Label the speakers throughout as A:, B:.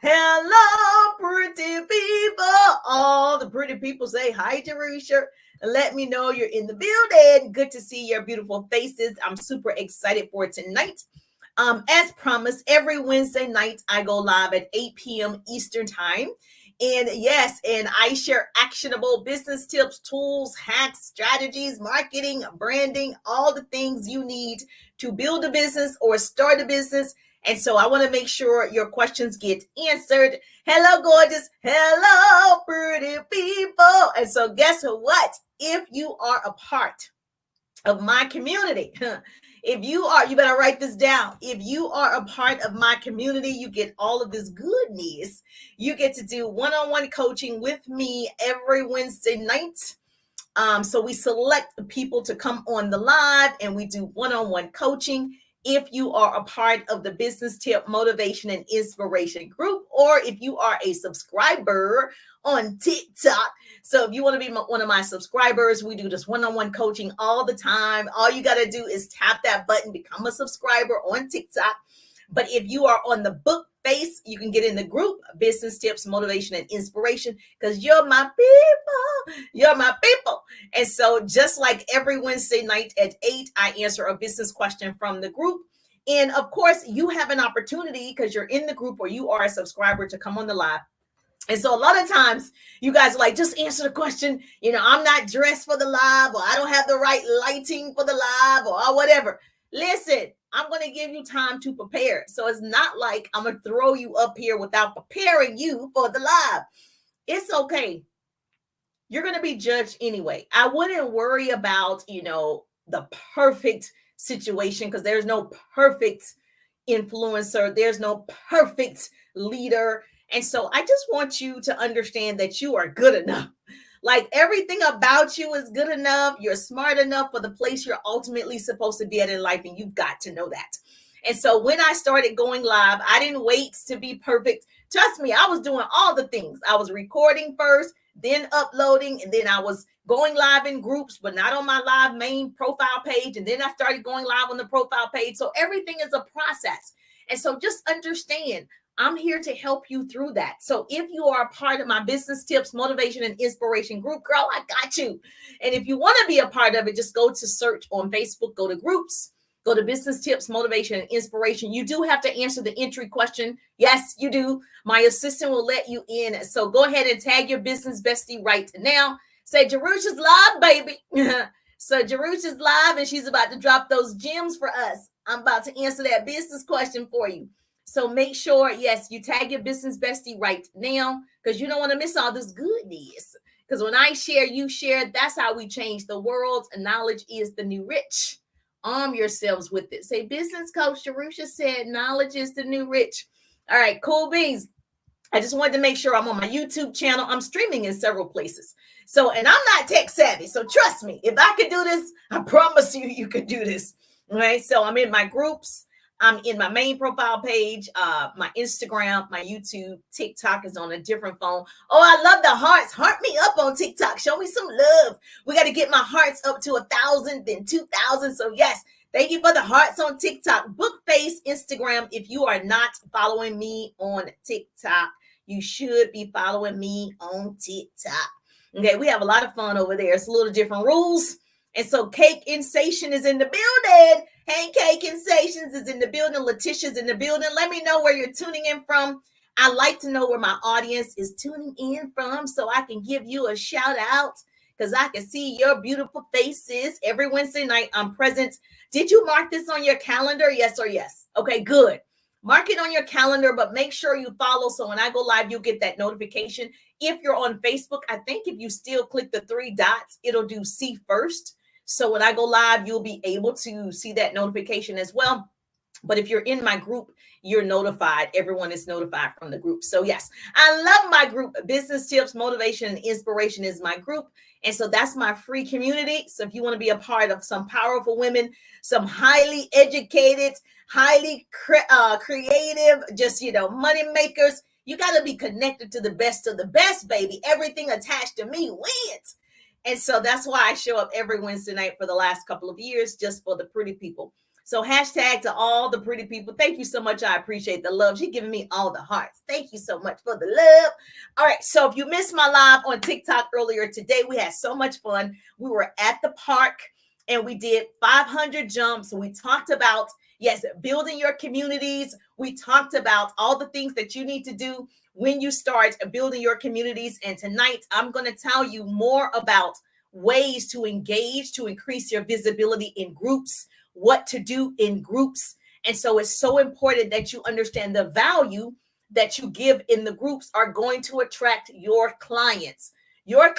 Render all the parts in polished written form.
A: Hello, pretty people. All the pretty people say hi, Jerusha. Let me know you're in the building. Good to see your beautiful faces. I'm super excited for tonight. As promised, every Wednesday night I go live at 8 p.m. Eastern Time. And yes, and I share actionable business tips, tools, hacks, strategies, marketing, branding, all the things you need to build a business or start a business. And so I want to make sure your questions get answered. Hello, gorgeous. Hello, pretty people. And so guess what? If you are a part of my community, you better write this down. If you are a part of my community, you get all of this goodness. You get to do one-on-one coaching with me every Wednesday night. So we select the people to come on the live and we do one-on-one coaching. If you are a part of the Business Tip Motivation and Inspiration group, or if you are a subscriber on TikTok. So if you want to be one of my subscribers, we do this one-on-one coaching all the time. All you got to do is tap that button, become a subscriber on TikTok. But if you are on the book face, you can get in the group Business Tips, Motivation, and Inspiration, because you're my people. You're my people. And so just like every Wednesday night at 8, I answer a business question from the group. And of course, you have an opportunity because you're in the group or you are a subscriber to come on the live. And so a lot of times you guys are like, just answer the question. I'm not dressed for the live, or I don't have the right lighting for the live, or whatever. Listen, I'm going to give you time to prepare. So it's not like I'm going to throw you up here without preparing you for the live. It's okay. You're going to be judged anyway. I wouldn't worry about, the perfect situation, because there's no perfect influencer. There's no perfect leader. And so I just want you to understand that you are good enough. Like everything about you is good enough. You're smart enough for the place you're ultimately supposed to be at in life. And you've got to know that. And so when I started going live, I didn't wait to be perfect. Trust me, I was doing all the things. I was recording first, then uploading, and then I was going live in groups, but not on my live main profile page. And then I started going live on the profile page. So everything is a process. And so just understand, I'm here to help you through that. So if you are a part of my Business Tips, Motivation, and Inspiration group, girl, I got you. And if you want to be a part of it, just go to search on Facebook, go to groups, go to Business Tips, Motivation, and Inspiration. You do have to answer the entry question. Yes, you do. My assistant will let you in. So go ahead and tag your business bestie right now. Say, Jerusha's live, baby. So Jerusha's live, and she's about to drop those gems for us. I'm about to answer that business question for you. So make sure, yes, you tag your business bestie right now, because you don't want to miss all this goodness. Because when I share, you share. That's how we change the world. And knowledge is the new rich. Arm yourselves with it. Say, business coach Jerusha said, knowledge is the new rich. All right, cool beans. I just wanted to make sure I'm on my YouTube channel. I'm streaming in several places. So, and I'm not tech savvy. So trust me, if I could do this, I promise you could do this. All right. So I'm in my groups. I'm in my main profile page, my Instagram, my YouTube. TikTok is on a different phone. Oh, I love the hearts. Heart me up on TikTok. Show me some love. We got to get my hearts up to 1,000, then 2,000. So yes, thank you for the hearts on TikTok. Bookface, Instagram. If you are not following me on TikTok, you should be following me on TikTok. Okay, we have a lot of fun over there. It's a little different rules. And so Cake Insation is in the building. Hey, Cake Insations is in the building. Letitia's in the building. Let me know where you're tuning in from. I like to know where my audience is tuning in from so I can give you a shout out, because I can see your beautiful faces. Every Wednesday night I'm present. Did you mark this on your calendar? Yes or yes? Okay, good. Mark it on your calendar, but make sure you follow. So when I go live, you'll get that notification. If you're on Facebook, I think if you still click the 3 dots, it'll do see first. So when I go live, you'll be able to see that notification as well. But if you're in my group, you're notified. Everyone is notified from the group. So yes, I love my group. Business Tips, Motivation, and Inspiration is my group. And so that's my free community. So if you want to be a part of some powerful women, some highly educated, highly creative, just, money makers, you got to be connected to the best of the best, baby. Everything attached to me wins. And so that's why I show up every Wednesday night for the last couple of years, just for the pretty people. So hashtag to all the pretty people. Thank you so much. I appreciate the love. She's giving me all the hearts. Thank you so much for the love. All right. So if you missed my live on TikTok earlier today, we had so much fun. We were at the park and we did 500 jumps. We talked about, yes, building your communities. We talked about all the things that you need to do when you start building your communities. And tonight I'm going to tell you more about ways to engage, to increase your visibility in groups, what to do in groups. And so it's so important that you understand the value that you give in the groups are going to attract your clients, your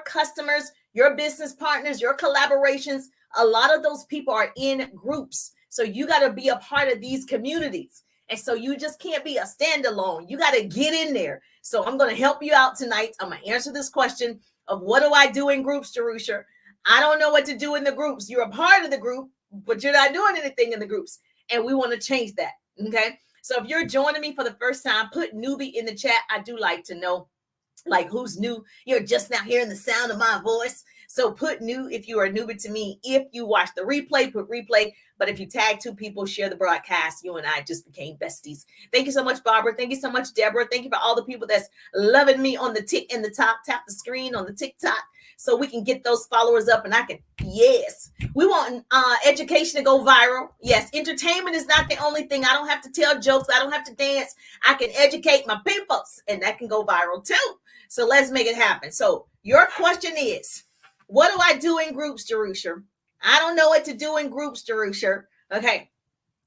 A: customers, your business partners, your collaborations. A lot of those people are in groups. So you got to be a part of these communities. And so you just can't be a standalone. You got to get in there. So I'm going to help you out tonight. I'm going to answer this question of what do I do in groups, Jerusha? I don't know what to do in the groups. You're a part of the group, but you're not doing anything in the groups. And we want to change that. Okay. So if you're joining me for the first time, put newbie in the chat. I do like to know like who's new. You're just now hearing the sound of my voice. So put new if you are a newbie to me. If you watch the replay, put replay. But if you tag two people, share the broadcast. You and I just became besties. Thank you so much, Barbara. Thank you so much, Deborah. Thank you for all the people that's loving me on the tick in the top. Tap the screen on the TikTok so we can get those followers up and I can, yes. We want education to go viral. Yes, entertainment is not the only thing. I don't have to tell jokes. I don't have to dance. I can educate my peoples and that can go viral too. So let's make it happen. So your question is, what do I do in groups, Jerusha? I don't know what to do in groups, Jerusha. Okay.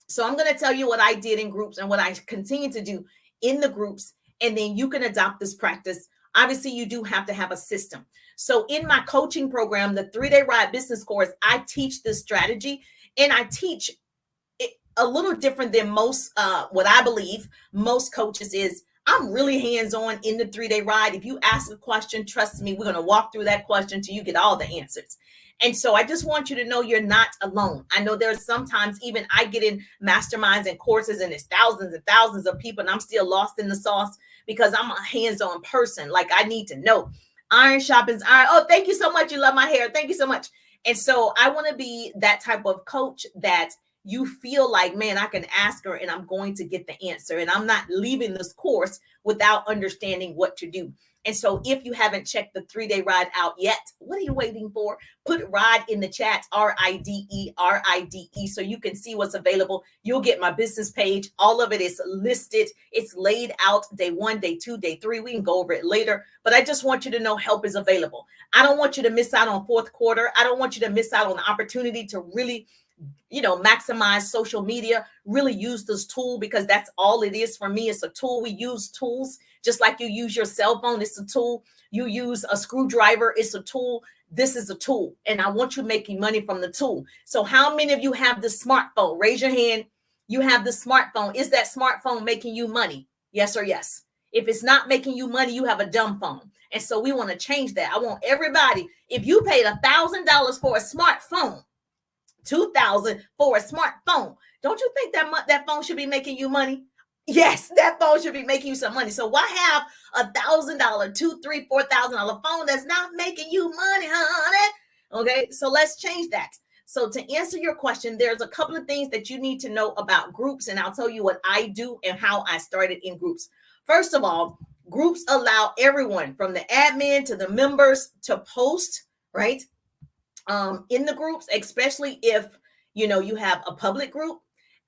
A: So I'm going to tell you what I did in groups and what I continue to do in the groups. And then you can adopt this practice. Obviously, you do have to have a system. So in my coaching program, the 3-Day Ride Business Course, I teach this strategy and I teach it a little different than most, what I believe most coaches is. I'm really hands-on in the 3-Day Ride. If you ask a question, trust me, we're going to walk through that question till you get all the answers. And so I just want you to know you're not alone. I know there's sometimes even I get in masterminds and courses and it's thousands and thousands of people and I'm still lost in the sauce because I'm a hands-on person. Like I need to know. Iron sharpens iron. Oh, thank you so much. You love my hair. Thank you so much. And so I want to be that type of coach that you feel like, man, I can ask her and I'm going to get the answer. And I'm not leaving this course without understanding what to do. And so if you haven't checked the 3-Day Ride out yet, what are you waiting for? Put RIDE in the chat, RIDE, RIDE, so you can see what's available. You'll get my business page. All of it is listed. It's laid out day 1, day 2, day 3. We can go over it later, but I just want you to know help is available. I don't want you to miss out on fourth quarter. I don't want you to miss out on the opportunity to really maximize social media, really use this tool because that's all it is for me. It's a tool. We use tools just like you use your cell phone. It's a tool. You use a screwdriver. It's a tool. This is a tool. And I want you making money from the tool. So how many of you have the smartphone? Raise your hand. You have the smartphone. Is that smartphone making you money? Yes or yes? If it's not making you money, you have a dumb phone. And so we want to change that. I want everybody, if you paid $1,000 for a smartphone, $2,000 for a smartphone. Don't you think that phone should be making you money? Yes, that phone should be making you some money. So why have $1,000, $2,000, $3,000, $4,000 phone that's not making you money, honey? Okay, so let's change that. So to answer your question, there's a couple of things that you need to know about groups, and I'll tell you what I do and how I started in groups. First of all, groups allow everyone from the admin to the members to post, right? In the groups, especially if you have a public group.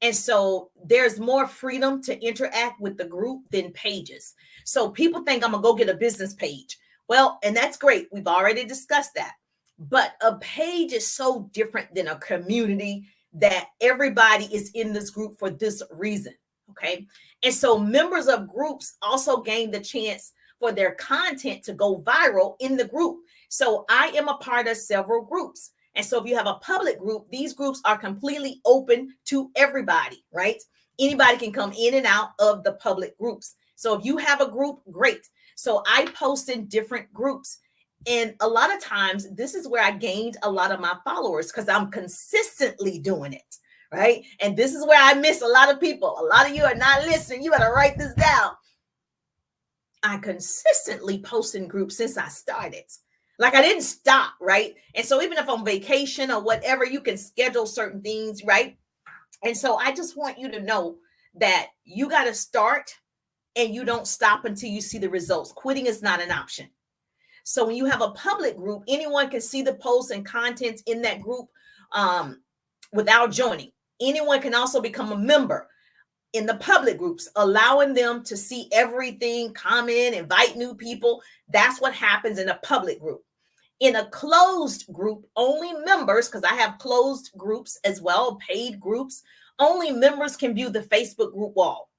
A: And so there's more freedom to interact with the group than pages. So people think I'm gonna go get a business page. Well, and that's great. We've already discussed that. But a page is so different than a community that everybody is in this group for this reason. Okay. And so members of groups also gain the chance for their content to go viral in the group. So I am a part of several groups. And so if you have a public group, these groups are completely open to everybody, right? Anybody can come in and out of the public groups. So if you have a group, great. So I post in different groups. And a lot of times, this is where I gained a lot of my followers because I'm consistently doing it, right? And this is where I miss a lot of people. A lot of you are not listening. You better write this down. I consistently post in groups since I started. Like I didn't stop, right? And so even if I'm on vacation or whatever, you can schedule certain things, right? And so I just want you to know that you got to start and you don't stop until you see the results. Quitting is not an option. So when you have a public group, anyone can see the posts and contents in that group without joining. Anyone can also become a member in the public groups, allowing them to see everything, comment, invite new people. That's what happens in a public group. In a closed group, only members, because I have closed groups as well, paid groups, only members can view the Facebook group wall,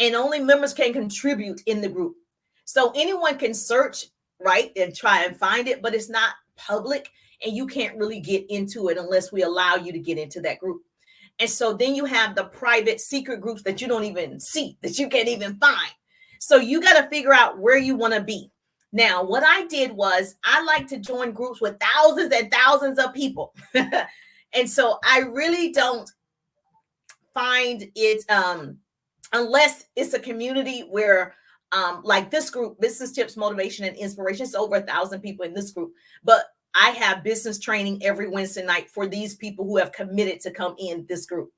A: and only members can contribute in the group. So anyone can search, right, and try and find it, but it's not public, and you can't really get into it unless we allow you to get into that group. And so then you have the private secret groups that you don't even see, that you can't even find. So you got to figure out where you want to be. Now, what I did was I like to join groups with thousands and thousands of people. And so I really don't find it, unless it's a community where, like this group, Business Tips, Motivation, and Inspiration, it's over 1,000 people in this group. But I have business training every Wednesday night for these people who have committed to come in this group.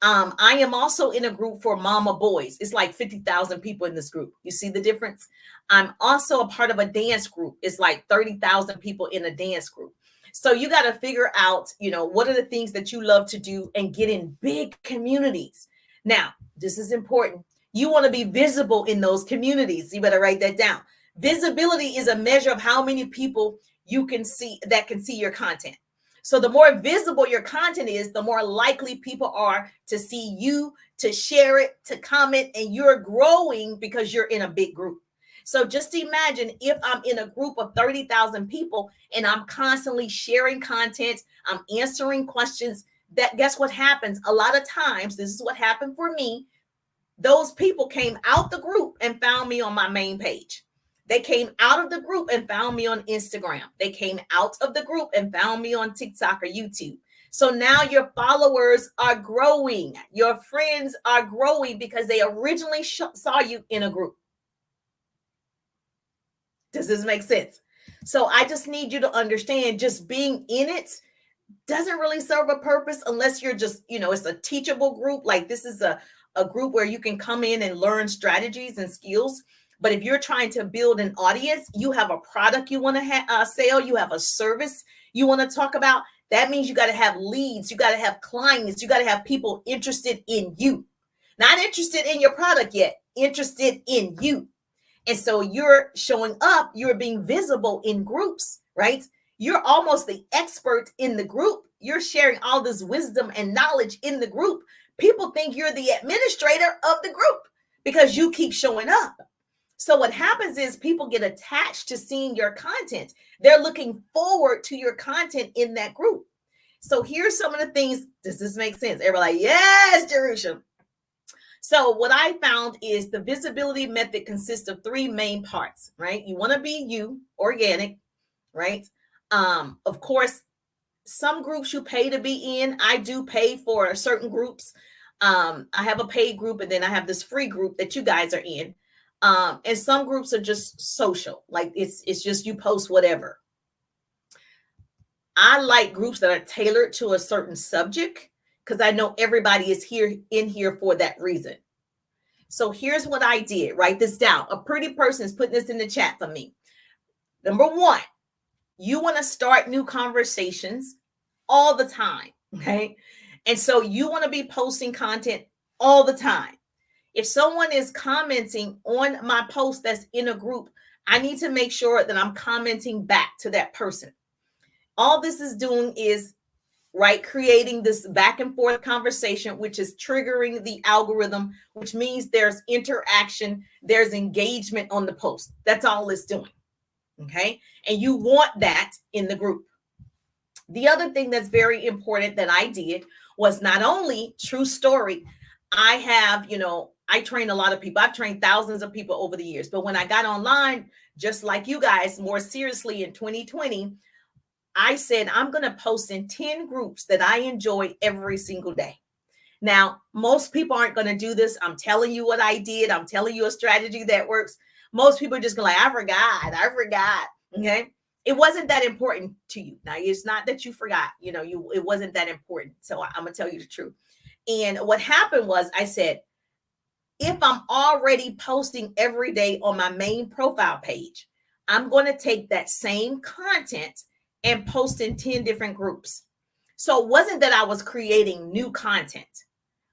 A: I am also in a group for Mama Boys. It's like 50,000 people in this group. You see the difference? I'm also a part of a dance group. It's like 30,000 people in a dance group. So you got to figure out, what are the things that you love to do and get in big communities. Now, this is important. You want to be visible in those communities. You better write that down. Visibility is a measure of how many people you can see that can see your content. So the more visible your content is, the more likely people are to see you, to share it, to comment, and you're growing because you're in a big group. So just imagine if I'm in a group of 30,000 people and I'm constantly sharing content, I'm answering questions, that guess what happens? A lot of times, this is what happened for me. Those people came out the group and found me on my main page. They came out of the group and found me on Instagram. They came out of the group and found me on TikTok or YouTube. So now your followers are growing. Your friends are growing because they originally saw you in a group. Does this make sense? So I just need you to understand, just being in it doesn't really serve a purpose unless you're just, it's a teachable group. Like this is a group where you can come in and learn strategies and skills. But if you're trying to build an audience, you have a product you want to sell, you have a service you want to talk about, that means you got to have leads, you got to have clients, you got to have people interested in you. Not interested in your product yet, interested in you. And so you're showing up, you're being visible in groups, right? You're almost the expert in the group. You're sharing all this wisdom and knowledge in the group. People think you're the administrator of the group because you keep showing up. So what happens is people get attached to seeing your content. They're looking forward to your content in that group. So here's some of the things. Does this make sense? Everybody like, yes, Jerusha. So what I found is the visibility method consists of 3 main parts, right? You want to be you, organic, right? Of course, some groups you pay to be in. I do pay for certain groups. I have a paid group, and then I have this free group that you guys are in. And some groups are just social, like it's just you post whatever. I like groups that are tailored to a certain subject because I know everybody is in here for that reason. So here's what I did. Write this down. A pretty person is putting this in the chat for me. Number 1, you want to start new conversations all the time, okay? And so you want to be posting content all the time. If someone is commenting on my post that's in a group, I need to make sure that I'm commenting back to that person. All this is doing is, right, creating this back and forth conversation, which is triggering the algorithm, which means there's interaction, there's engagement on the post. That's all it's doing, okay? And you want that in the group. The other thing that's very important that I did was not only true story. I have, I train a lot of people. I've trained thousands of people over the years. But when I got online, just like you guys, more seriously in 2020, I said, I'm going to post in 10 groups that I enjoy every single day. Now, most people aren't going to do this. I'm telling you what I did. I'm telling you a strategy that works. Most people are just going to like, I forgot. Okay. It wasn't that important to you. Now, it's not that you forgot, it wasn't that important. So I'm going to tell you the truth. And what happened was I said, if I'm already posting every day on my main profile page, I'm going to take that same content and post in 10 different groups. So it wasn't that I was creating new content.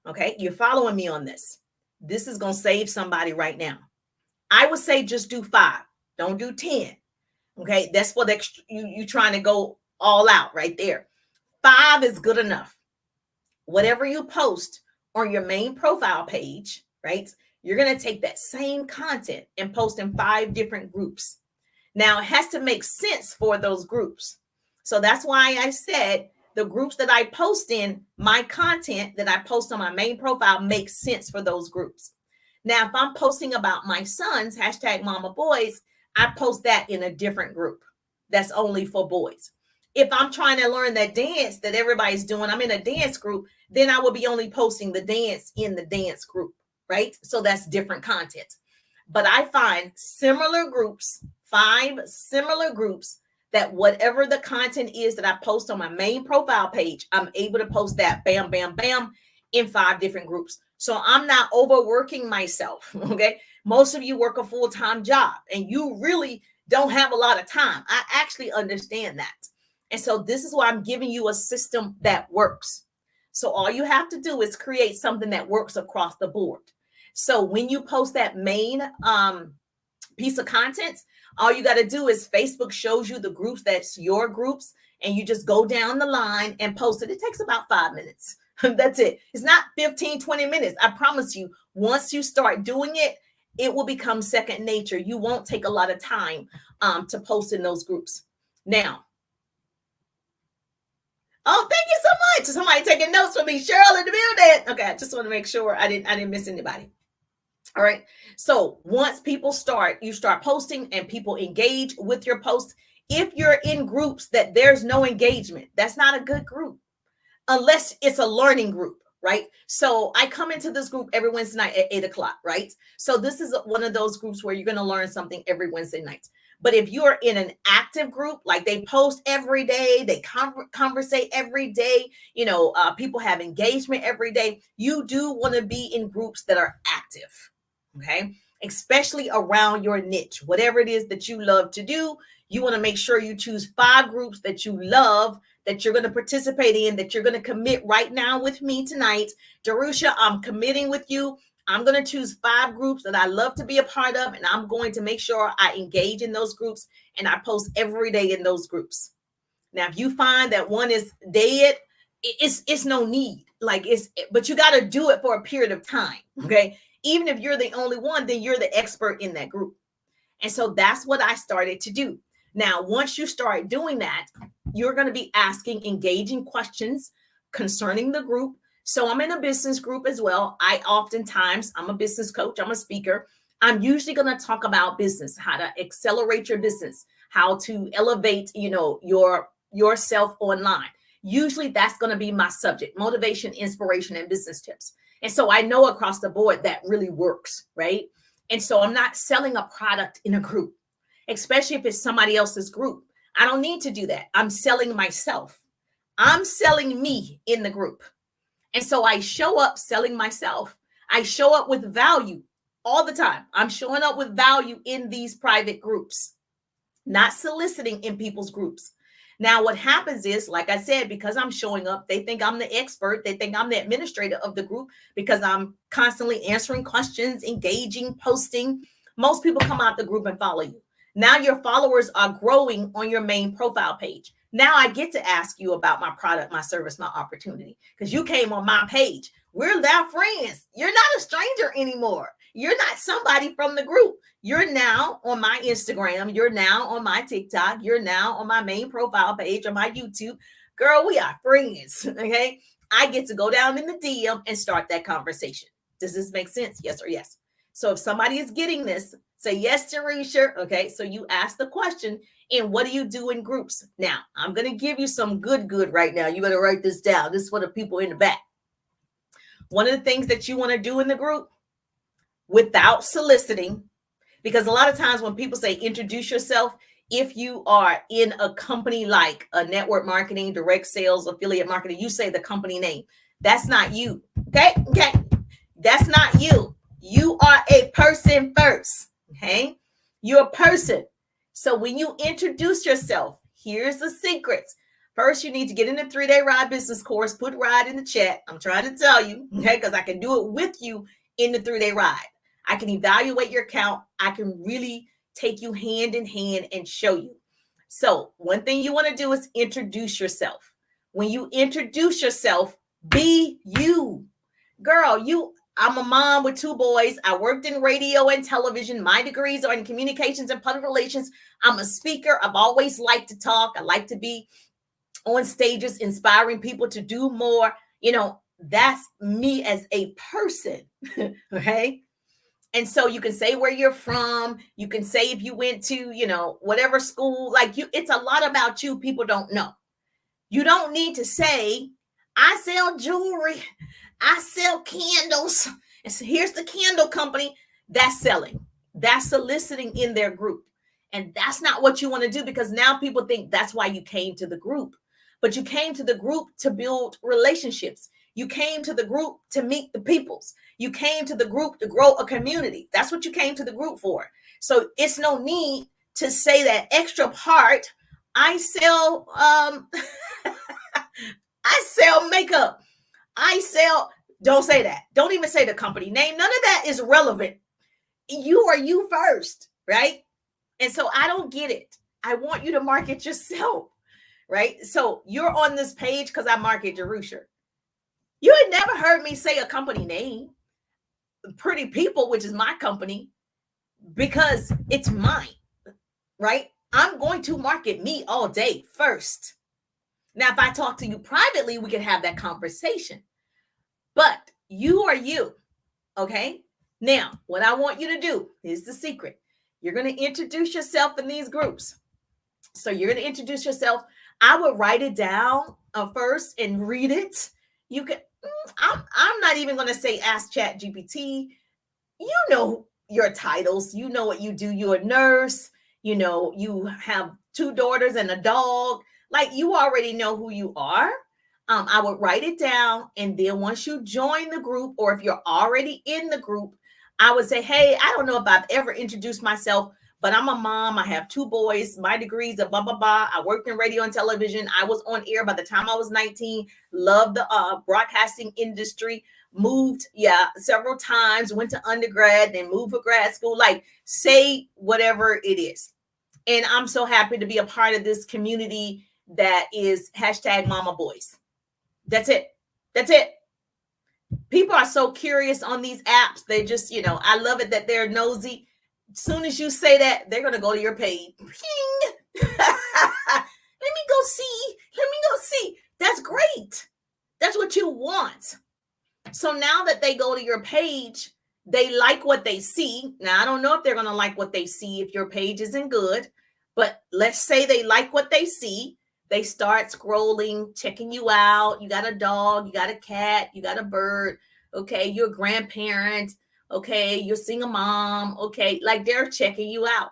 A: Okay, you're following me on this. This is going to save somebody right now. I would say just do 5. Don't do 10. Okay, that's for the you trying to go all out right there. 5 is good enough. Whatever you post on your main profile page, right? You're going to take that same content and post in 5 different groups. Now, it has to make sense for those groups. So that's why I said the groups that I post in, my content that I post on my main profile makes sense for those groups. Now, if I'm posting about my sons, #mamaboys, I post that in a different group. That's only for boys. If I'm trying to learn that dance that everybody's doing, I'm in a dance group, then I will be only posting the dance in the dance group, right? So that's different content. But I find similar groups, 5 similar groups, that whatever the content is that I post on my main profile page, I'm able to post that bam, bam, bam in 5 different groups. So I'm not overworking myself, okay? Most of you work a full-time job and you really don't have a lot of time. I actually understand that. And so this is why I'm giving you a system that works. So all you have to do is create something that works across the board. So when you post that main piece of content, all you got to do is Facebook shows you the groups that's your groups, and you just go down the line and post it. It takes about 5 minutes. That's it. It's not 15, 20 minutes. I promise you, once you start doing it, it will become second nature. You won't take a lot of time to post in those groups. Now, oh, thank you so much. Somebody taking notes for me. Cheryl in the building. Okay, I just want to make sure I didn't miss anybody. All right. So once people you start posting and people engage with your post. If you're in groups that there's no engagement, that's not a good group unless it's a learning group, right? So I come into this group every Wednesday night at 8:00, right? So this is one of those groups where you're going to learn something every Wednesday night. But if you're in an active group, like they post every day, they conversate every day, people have engagement every day, you do want to be in groups that are active, okay? Especially around your niche, whatever it is that you love to do. You want to make sure you choose 5 groups that you love, that you're going to participate in, that you're going to commit right now with me tonight. Darusha, I'm committing with you. I'm going to choose 5 groups that I love to be a part of, and I'm going to make sure I engage in those groups and I post every day in those groups. Now, if you find that one is dead, it's no need. But you got to do it for a period of time, okay? Even if you're the only one, then you're the expert in that group. And so that's what I started to do. Now, once you start doing that, you're going to be asking engaging questions concerning the group. So I'm in a business group as well. I'm a business coach. I'm a speaker. I'm usually going to talk about business, how to accelerate your business, how to elevate, yourself online. Usually that's going to be my subject: motivation, inspiration, and business tips. And so I know across the board that really works, right? And so I'm not selling a product in a group, especially if it's somebody else's group. I don't need to do that. I'm selling myself. I'm selling me in the group. And so I show up selling myself. I show up with value all the time. I'm showing up with value in these private groups, not soliciting in people's groups. Now, what happens is, like I said, because I'm showing up, they think I'm the expert. They think I'm the administrator of the group because I'm constantly answering questions, engaging, posting. Most people come out the group and follow you. Now your followers are growing on your main profile page. Now I get to ask you about my product, my service, my opportunity, because you came on my page. We're now friends. You're not a stranger anymore. You're not somebody from the group. You're now on my Instagram. You're now on my TikTok. You're now on my main profile page on my YouTube. Girl, we are friends, okay? I get to go down in the DM and start that conversation. Does this make sense? Yes or yes? So if somebody is getting this, say yes, Teresa. Okay, so you ask the question, and what do you do in groups? Now, I'm going to give you some good right now. You got to write this down. This is for the people in the back. One of the things that you want to do in the group without soliciting, because a lot of times when people say introduce yourself, If you are in a company like a network marketing, direct sales, affiliate marketing, you say the company name. That's not you. Okay. Okay. That's not you. You are a person first. Okay. You're a person. So when you introduce yourself, here's the secrets. First, you need to get in the 3-day ride business course. Put ride in the chat. I'm trying to tell you, okay, because I can do it with you in the 3-day ride. I can evaluate your account. I can really take you hand in hand and show you. So one thing you want to do is introduce yourself. When you introduce yourself, be you. Girl, I'm a mom with 2 boys. I worked in radio and television. My degrees are in communications and public relations. I'm a speaker. I've always liked to talk. I like to be on stages, inspiring people to do more. That's me as a person. Okay. And so you can say where you're from. You can say if you went to, whatever school, like it's a lot about you. People don't know. You don't need to say, I sell jewelry. I sell candles. And so here's the candle company. That's selling. That's soliciting in their group. And that's not what you want to do, because now people think that's why you came to the group. But you came to the group to build relationships. You came to the group to meet the peoples. You came to the group to grow a community. That's what you came to the group for. So it's no need to say that extra part. I sell I sell makeup. Don't say that. Don't even say the company name. None of that is relevant. You are you first, right? And so I don't get it. I want you to market yourself, right? So you're on this page because I market Jerusha. You had never heard me say a company name, Pretty People, which is my company, because it's mine, right? I'm going to market me all day first. Now, if I talk to you privately, we can have that conversation. But you are you, okay? Now, what I want you to do is the secret. You're going to introduce yourself in these groups. So you're going to introduce yourself. I would write it down first and read it. You can. I'm not even going to say ask ChatGPT. You know your titles. You know what you do. You're a nurse. You have 2 daughters and a dog. Like, you already know who you are. I would write it down. And then once you join the group, or if you're already in the group, I would say, hey, I don't know if I've ever introduced myself, but I'm a mom. I have 2 boys. My degrees are blah, blah, blah. I worked in radio and television. I was on air by the time I was 19. Loved the broadcasting industry. Moved, several times. Went to undergrad, then moved for grad school. Like, say whatever it is. And I'm so happy to be a part of this community that is #MamaBoys. That's it. That's it. People are so curious on these apps. They just, I love it that they're nosy. As soon as you say that, they're going to go to your page. Let me go see. That's great. That's what you want. So now that they go to your page, they like what they see. Now, I don't know if they're going to like what they see if your page isn't good, but let's say they like what they see. They start scrolling, checking you out. You got a dog, you got a cat, you got a bird. Okay, you're a grandparent. Okay, you're single mom. Okay, like, they're checking you out.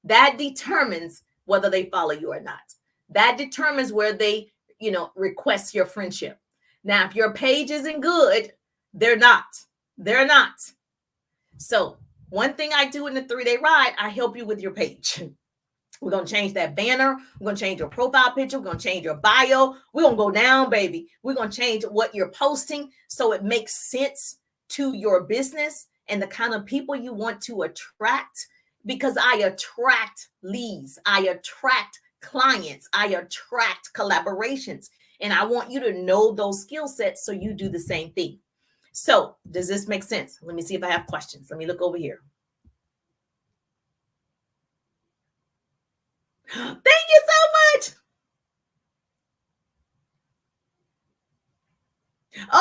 A: That determines whether they follow you or not. That determines where they, request your friendship. Now, if your page isn't good, they're not. They're not. So one thing I do in the 3-day ride, I help you with your page. We're going to change that banner. We're going to change your profile picture. We're going to change your bio. We're going to go down, baby. We're going to change what you're posting so it makes sense to your business and the kind of people you want to attract, because I attract leads. I attract clients. I attract collaborations. And I want you to know those skill sets so you do the same thing. So does this make sense? Let me see if I have questions. Let me look over here. Thank you so much.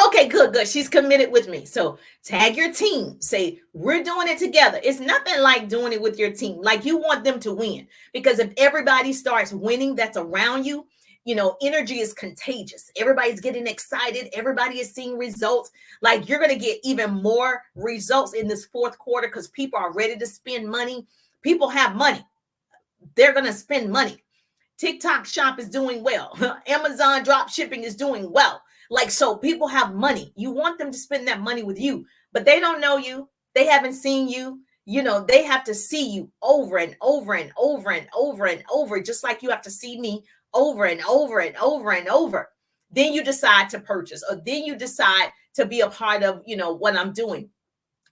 A: Okay, good. She's committed with me. So tag your team. Say, we're doing it together. It's nothing like doing it with your team. Like, you want them to win, because if everybody starts winning that's around you, energy is contagious. Everybody's getting excited. Everybody is seeing results. Like, you're going to get even more results in this 4th quarter because people are ready to spend money. People have money. they're going to spend money. TikTok shop is doing well. Amazon drop shipping is doing well. Like, so people have money. You want them to spend that money with you, but they don't know you. They haven't seen you. You know, they have to see you over and over and over and over and over, just like you have to see me over and over and over and over. Then you decide to purchase, or then you decide to be a part of, you know, what I'm doing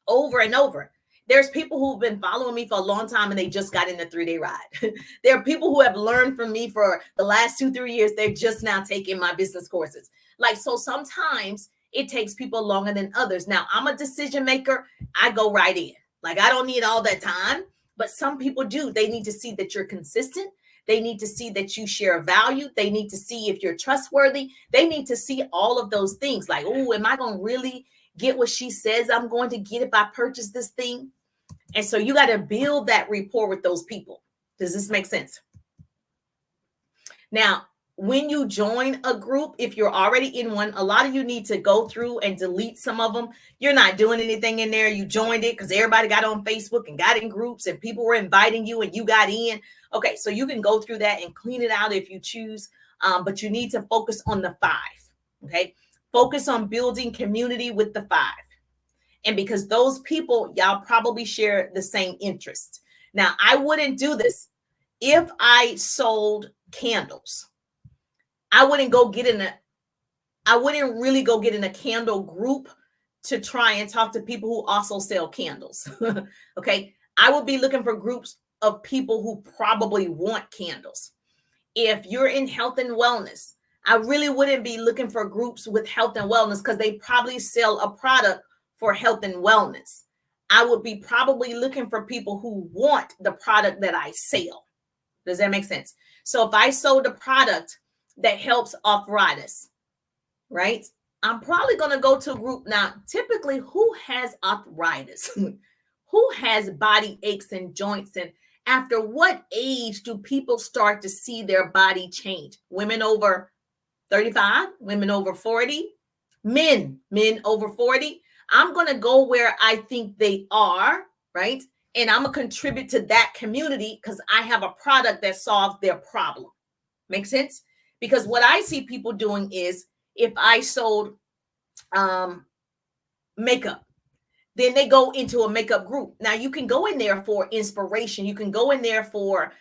A: over and over. There's people who've been following me for a long time and they just got in the 3-day ride. There are people who have learned from me for the last 2-3 years. They're just now taking my business courses. Like, so sometimes it takes people longer than others. Now, I'm a decision maker. I go right in. Like, I don't need all that time, but some people do. They need to see that you're consistent. They need to see that you share value. They need to see if you're trustworthy. They need to see all of those things. Like, oh, am I going to really get what she says I'm going to get if I purchase this thing? And so you got to build that rapport with those people. Does this make sense? Now, when you join a group, if you're already in one, a lot of you need to go through and delete some of them. You're not doing anything in there. You joined it because everybody got on Facebook and got in groups and people were inviting you and you got in. Okay, so you can go through that and clean it out if you choose, but you need to focus on the 5, okay? Focus on building community with the 5. And because those people, y'all probably share the same interest. Now, I wouldn't do this if I sold candles. I wouldn't really go get in a candle group to try and talk to people who also sell candles. Okay. I would be looking for groups of people who probably want candles. If you're in health and wellness, I really wouldn't be looking for groups with health and wellness because they probably sell a product for health and wellness. I would be probably looking for people who want the product that I sell. Does that make sense? So if I sold a product that helps arthritis, right? I'm probably going to go to a group. Now, typically, who has arthritis? Who has body aches and joints? And after what age do people start to see their body change? Women over 35, women over 40, men over 40. I'm going to go where I think they are, right? And I'm going to contribute to that community because I have a product that solves their problem. Make sense? Because what I see people doing is if I sold makeup, then they go into a makeup group. Now you can go in there for inspiration. You can go in there for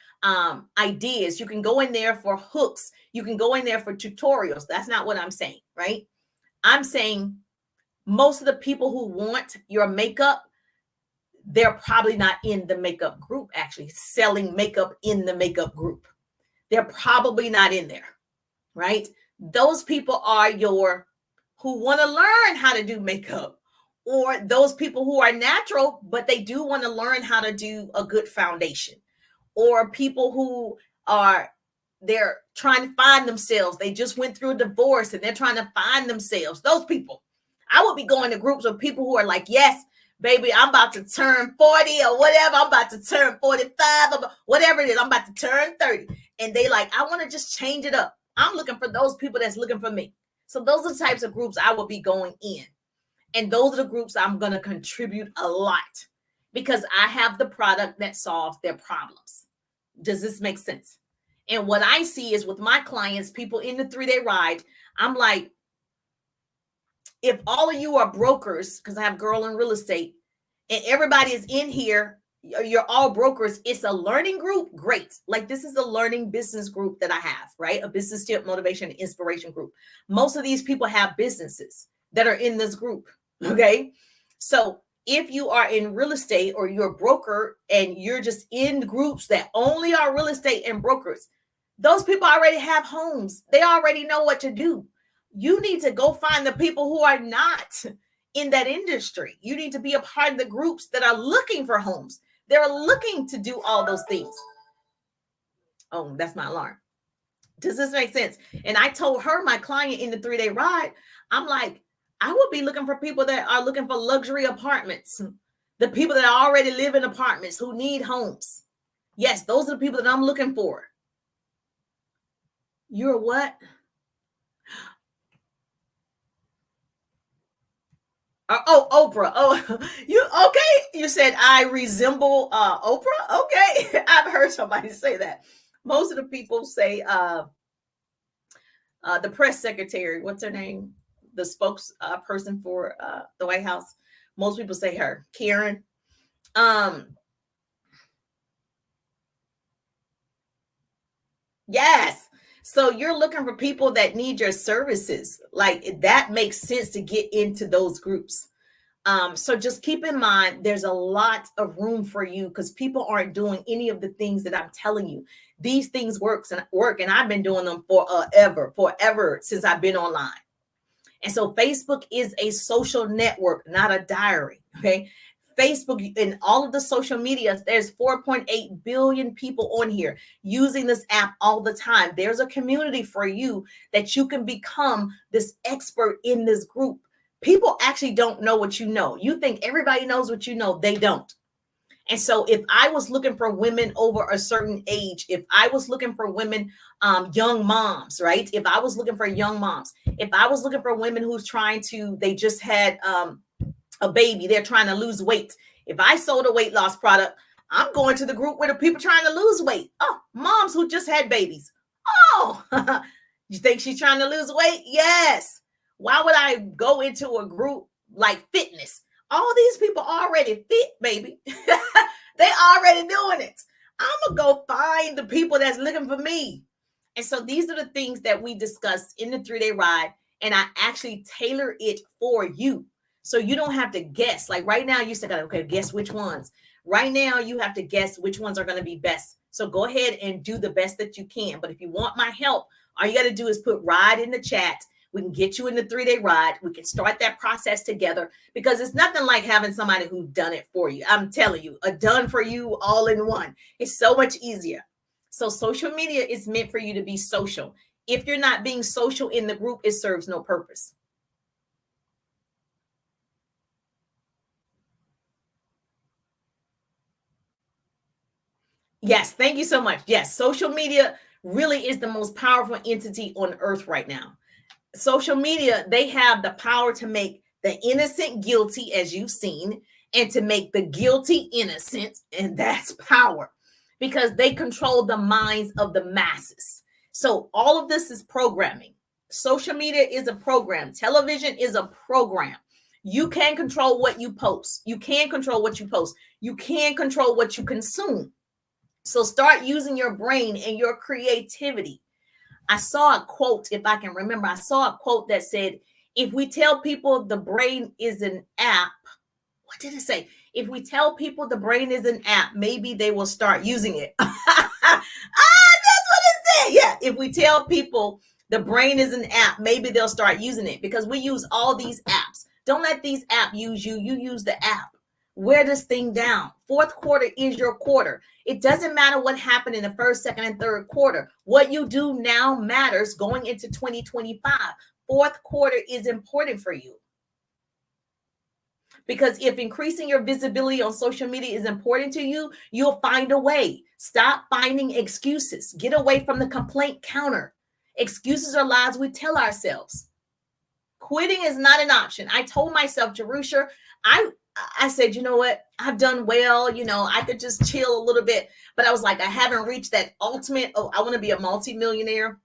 A: ideas. You can go in there for hooks. You can go in there for tutorials. That's not what I'm saying, right? I'm saying most of the people who want your makeup, they're probably not in the makeup group, actually selling makeup in the makeup group. They're probably not in there, right? Those people are your who want to learn how to do makeup, or those people who are natural, but they do want to learn how to do a good foundation, or people who are they're trying to find themselves. They just went through a divorce and they're trying to find themselves. Those people. I would be going to groups of people who are like, yes, baby, I'm about to turn 40 or whatever. I'm about to turn 45 or whatever it is. I'm about to turn 30. And they like, I want to just change it up. I'm looking for those people that's looking for me. So those are the types of groups I will be going in. And those are the groups I'm going to contribute a lot because I have the product that solves their problems. Does this make sense? And what I see is with my clients, people in the 3-day ride, I'm like, if all of you are brokers, because I have Girl in Real Estate, and everybody is in here, you're all brokers, it's a learning group, great. Like this is a learning business group that I have, right? A business tip, motivation, and inspiration group. Most of these people have businesses that are in this group, okay? So if you are in real estate or you're a broker and you're just in groups that only are real estate and brokers, those people already have homes. They already know what to do. You need to go find the people who are not in that industry. You need to be a part of the groups that are looking for homes. They're looking to do all those things. Oh, that's my alarm. Does this make sense? And I told her, my client in the 3-day ride, I'm like, I would be looking for people that are looking for luxury apartments. The people that already live in apartments who need homes. Yes, those are the people that I'm looking for. You're what? Oh, Oprah. Oh, you okay? You said I resemble Oprah. Okay, I've heard somebody say that. Most of the people say the press secretary. What's her name? The spokes person for the White House. Most people say her, Karen. Um, yes. So you're looking for people that need your services. Like that makes sense to get into those groups. So just keep in mind there's a lot of room for you because people aren't doing any of the things that I'm telling you. These things work, and I've been doing them forever since I've been online. And so Facebook is a social network, not a diary. Okay. Facebook and all of the social media, there's 4.8 billion people on here using this app all the time. There's a community for you that you can become this expert in this group. People actually don't know what you know. You think everybody knows what you know, they don't. And so if I was looking for women over a certain age, if I was looking for women, young moms, right? If I was looking for young moms, if I was looking for women who's they just had a baby, they're trying to lose weight. If I sold a weight loss product, I'm going to the group where the people trying to lose weight. Oh, moms who just had babies. Oh, you think she's trying to lose weight? Yes. Why would I go into a group like fitness? All these people already fit, baby. They already doing it. I'm going to go find the people that's looking for me. And so these are the things that we discussed in the 3-day ride. And I actually tailor it for you. So you don't have to guess. Like right now, you said, okay, guess which ones. Right now, you have to guess which ones are going to be best. So go ahead and do the best that you can. But if you want my help, all you got to do is put ride in the chat. We can get you in the 3-day ride. We can start that process together because it's nothing like having somebody who's done it for you. I'm telling you, a done for you all in one. It's so much easier. So social media is meant for you to be social. If you're not being social in the group, it serves no purpose. Yes, thank you so much. Yes, social media really is the most powerful entity on earth right now. Social media, they have the power to make the innocent guilty, as you've seen, and to make the guilty innocent. And that's power because they control the minds of the masses. So all of this is programming. Social media is a program. Television is a program. You can control what you post. You can control what you post. You can control what you consume. So start using your brain and your creativity. I saw a quote, if I can remember, I saw a quote that said, if we tell people the brain is an app, what did it say? If we tell people the brain is an app, maybe they will start using it. That's what it said. Yeah. If we tell people the brain is an app, maybe they'll start using it because we use all these apps. Don't let these apps use you. You use the app. Wear this thing down. Fourth quarter is your quarter. It doesn't matter what happened in the first, second, and third quarter. What you do now matters going into 2025. Fourth quarter is important for you. Because if increasing your visibility on social media is important to you, you'll find a way. Stop finding excuses. Get away from the complaint counter. Excuses are lies we tell ourselves. Quitting is not an option. I told myself, Jerusha, I said, you know what? I've done well. I could just chill a little bit. But I was like, I haven't reached that ultimate. Oh, I want to be a multimillionaire,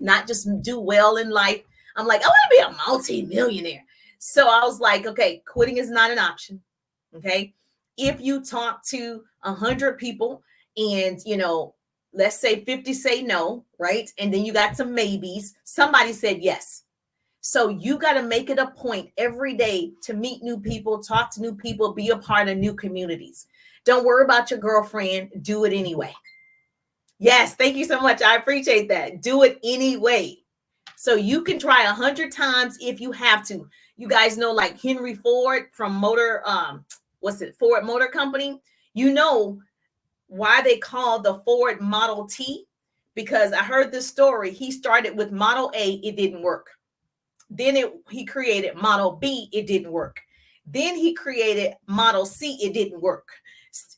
A: not just do well in life. I'm like, I want to be a multimillionaire. So I was like, okay, quitting is not an option. Okay. If you talk to 100 people and, let's say 50 say no, right? And then you got some maybes. Somebody said yes. So you got to make it a point every day to meet new people, talk to new people, be a part of new communities. Don't worry about your girlfriend. Do it anyway. Yes, thank you so much. I appreciate that. Do it anyway. So you can try 100 times if you have to. You guys know, like Henry Ford from Ford Motor Company. You know why they call the Ford Model T? Because I heard this story. He started with Model A. It didn't work. Then he created Model B. It didn't work. Then he created Model C. It didn't work.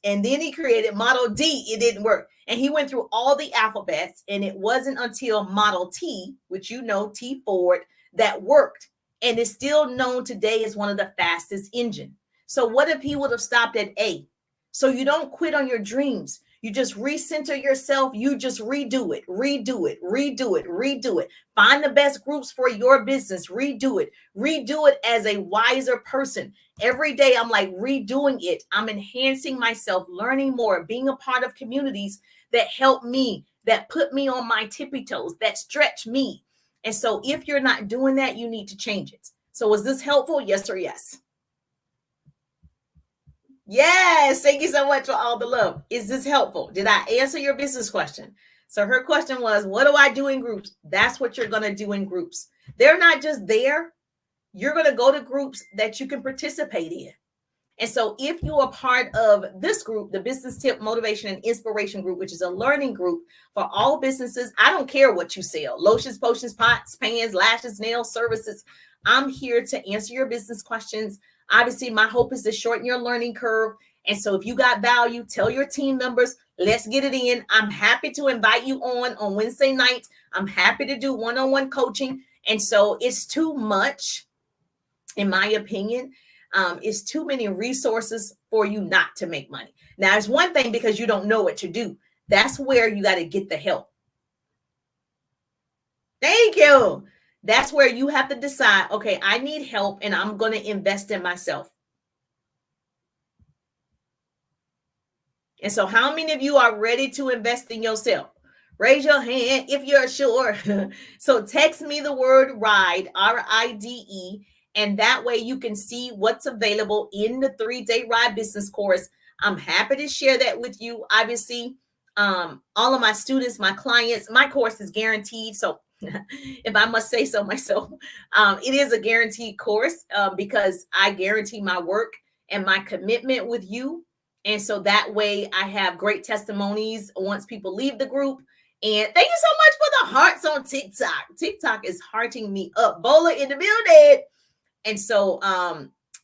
A: And then he created Model D. It didn't work. And he went through all the alphabets. And it wasn't until Model T, which T Ford, that worked. and is still known today as one of the fastest engine. So what if he would have stopped at A? So you don't quit on your dreams. You just recenter yourself. You just redo it, redo it, redo it, redo it. Find the best groups for your business. Redo it as a wiser person. Every day I'm like redoing it. I'm enhancing myself, learning more, being a part of communities that help me, that put me on my tippy toes, that stretch me. And so if you're not doing that, you need to change it. So is this helpful? Yes or yes? Yes. Thank you so much for all the love. Is this helpful? Did I answer your business question? So her question was, what do I do in groups? That's what you're going to do in groups. They're not just there. You're going to go to groups that you can participate in. And so if you are part of this group, the Business Tip Motivation and Inspiration Group, which is a learning group for all businesses, I don't care what you sell, lotions, potions, pots, pans, lashes, nails, services. I'm here to answer your business questions. Obviously, my hope is to shorten your learning curve. And so if you got value, tell your team members, let's get it in. I'm happy to invite you on Wednesday night. I'm happy to do one-on-one coaching. And so it's too much, in my opinion. It's too many resources for you not to make money. Now, it's one thing because you don't know what to do. That's where you got to get the help. Thank you. That's where you have to decide, okay, I need help and I'm going to invest in myself. And so how many of you are ready to invest in yourself? Raise your hand if you're sure. So text me the word RIDE, RIDE. And that way you can see what's available in the 3-day RIDE business course. I'm happy to share that with you. Obviously, all of my students, my clients, my course is guaranteed. So if I must say so myself, it is a guaranteed course because I guarantee my work and my commitment with you. And so that way I have great testimonies once people leave the group. And thank you so much for the hearts on TikTok. TikTok is hearting me up. Bola in the building. And so,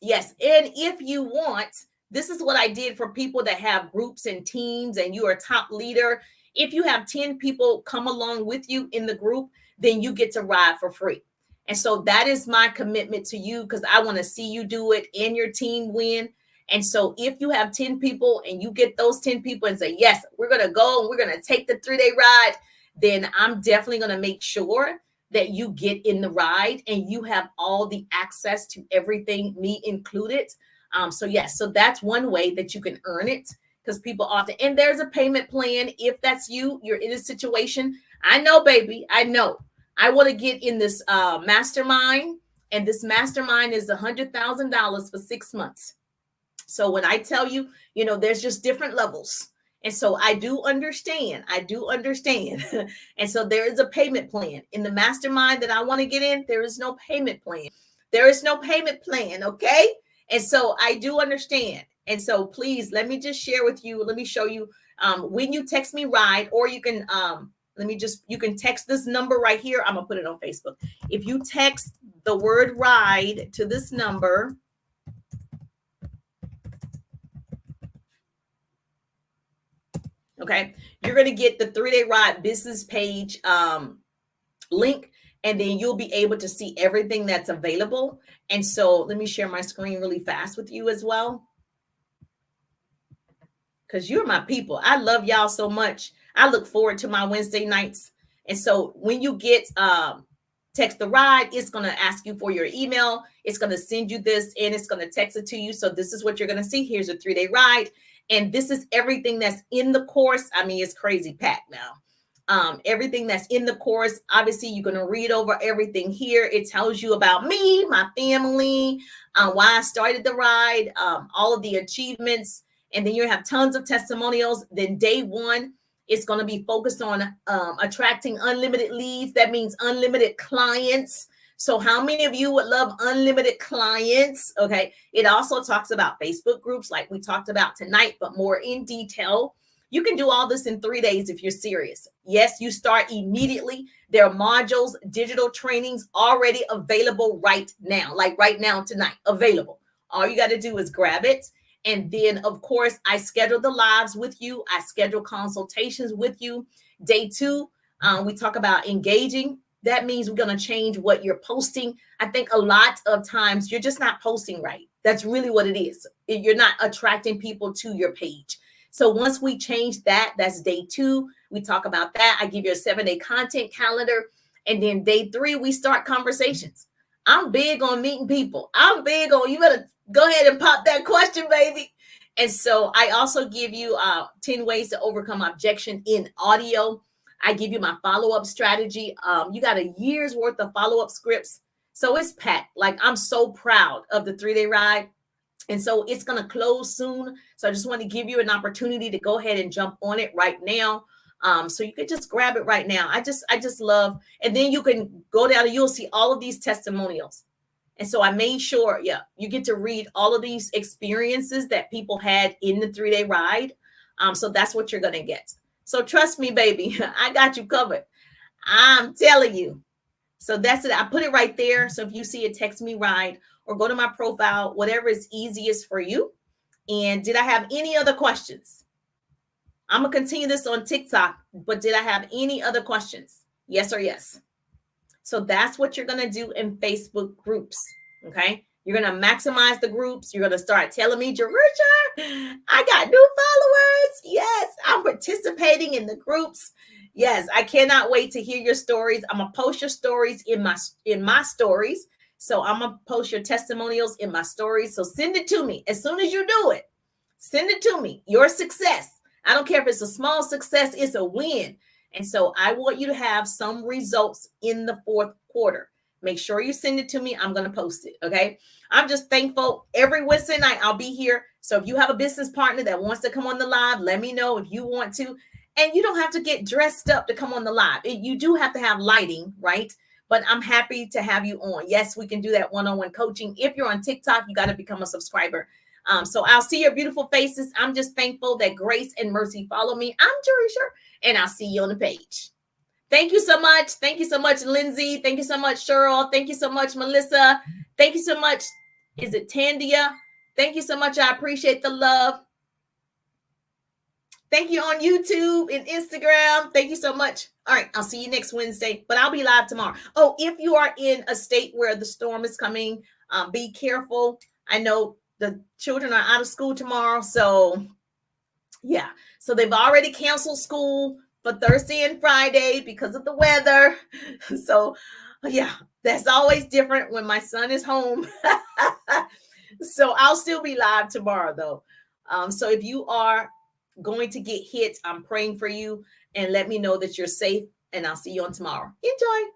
A: yes, and if you want, this is what I did for people that have groups and teams and you are a top leader. If you have 10 people come along with you in the group, then you get to ride for free. And so that is my commitment to you because I want to see you do it and your team win. And so if you have 10 people and you get those 10 people and say, yes, we're going to go and we're going to take the 3-day ride, then I'm definitely going to make sure that you get in the ride and you have all the access to everything, me included. So yes, so that's one way that you can earn it because people often, and there's a payment plan. If that's you, you're in a situation. I know, baby, I know. I want to get in this mastermind, and this mastermind is $100,000 for 6 months. So when I tell you, you know, there's just different levels. And so I do understand. And so there is a payment plan. In the mastermind that I want to get in, there is no payment plan. There is no payment plan, okay? And so I do understand. And so please, let me just share with you. Let me show you when you text me RIDE, or you can, you can text this number right here. I'm going to put it on Facebook. If you text the word RIDE to this number, okay, you're going to get the 3-day ride business page link, and then you'll be able to see everything that's available. And so let me share my screen really fast with you as well, because you're my people. I love y'all so much. I look forward to my Wednesday nights. And so when you get text the ride, it's going to ask you for your email. It's going to send you this and it's going to text it to you. So this is what you're going to see. Here's a 3-day ride. And this is everything that's in the course. I mean, it's crazy packed now. Everything that's in the course, obviously, you're going to read over everything here. It tells you about me, my family, why I started the ride, all of the achievements. And then you have tons of testimonials. Then day 1 is going to be focused on attracting unlimited leads. That means unlimited clients. So how many of you would love unlimited clients? Okay. It also talks about Facebook groups like we talked about tonight, but more in detail. You can do all this in 3 days if you're serious. Yes, you start immediately. There are modules, digital trainings already available right now, like right now tonight, available. All you got to do is grab it. And then, of course, I schedule the lives with you. I schedule consultations with you. Day 2, we talk about engaging That means we're going to change what you're posting. I think a lot of times you're just not posting right. That's really what it is. You're not attracting people to your page. So once we change that, that's day 2. We talk about that. I give you a 7-day content calendar. And then day 3, we start conversations. I'm big on meeting people. I'm big on, you better go ahead and pop that question, baby. And so I also give you 10 ways to overcome objection in audio. I give you my follow-up strategy. You got a year's worth of follow-up scripts. So it's packed. Like, I'm so proud of the 3-day ride. And so it's going to close soon. So I just want to give you an opportunity to go ahead and jump on it right now. So you can just grab it right now. I just love, and then you can go down and you'll see all of these testimonials. And so I made sure, you get to read all of these experiences that people had in the 3-day ride. So that's what you're going to get. So trust me, baby, I got you covered. I'm telling you. So that's it. I put it right there. So if you see it, text me ride or go to my profile, whatever is easiest for you. And did I have any other questions? I'm going to continue this on TikTok, but did I have any other questions? Yes or yes? So that's what you're going to do in Facebook groups. Okay. You're going to maximize the groups. You're going to start telling me, Jerusha, I got new followers. Yes, I'm participating in the groups. Yes, I cannot wait to hear your stories. I'm going to post your stories in my stories. So I'm going to post your testimonials in my stories. So send it to me as soon as you do it. Send it to me. Your success. I don't care if it's a small success, it's a win. And so I want you to have some results in the 4th quarter. Make sure you send it to me. I'm going to post it. Okay. I'm just thankful. Every Wednesday night I'll be here. So if you have a business partner that wants to come on the live, let me know if you want to. And you don't have to get dressed up to come on the live. You do have to have lighting, right? But I'm happy to have you on. Yes, we can do that one-on-one coaching. If you're on TikTok, you got to become a subscriber. So I'll see your beautiful faces. I'm just thankful that grace and mercy follow me. I'm Jerusha, and I'll see you on the page. Thank you so much. Thank you so much, Lindsay. Thank you so much, Cheryl. Thank you so much, Melissa. Thank you so much. Is it Tandia? Thank you so much. I appreciate the love. Thank you on YouTube and Instagram. Thank you so much. All right, I'll see you next Wednesday, but I'll be live tomorrow. Oh, if you are in a state where the storm is coming, be careful. I know the children are out of school tomorrow. So yeah, so they've already canceled school for Thursday and Friday because of the weather. So yeah, that's always different when my son is home. So I'll still be live tomorrow though. So if you are going to get hit, I'm praying for you, and let me know that you're safe, and I'll see you on tomorrow. Enjoy.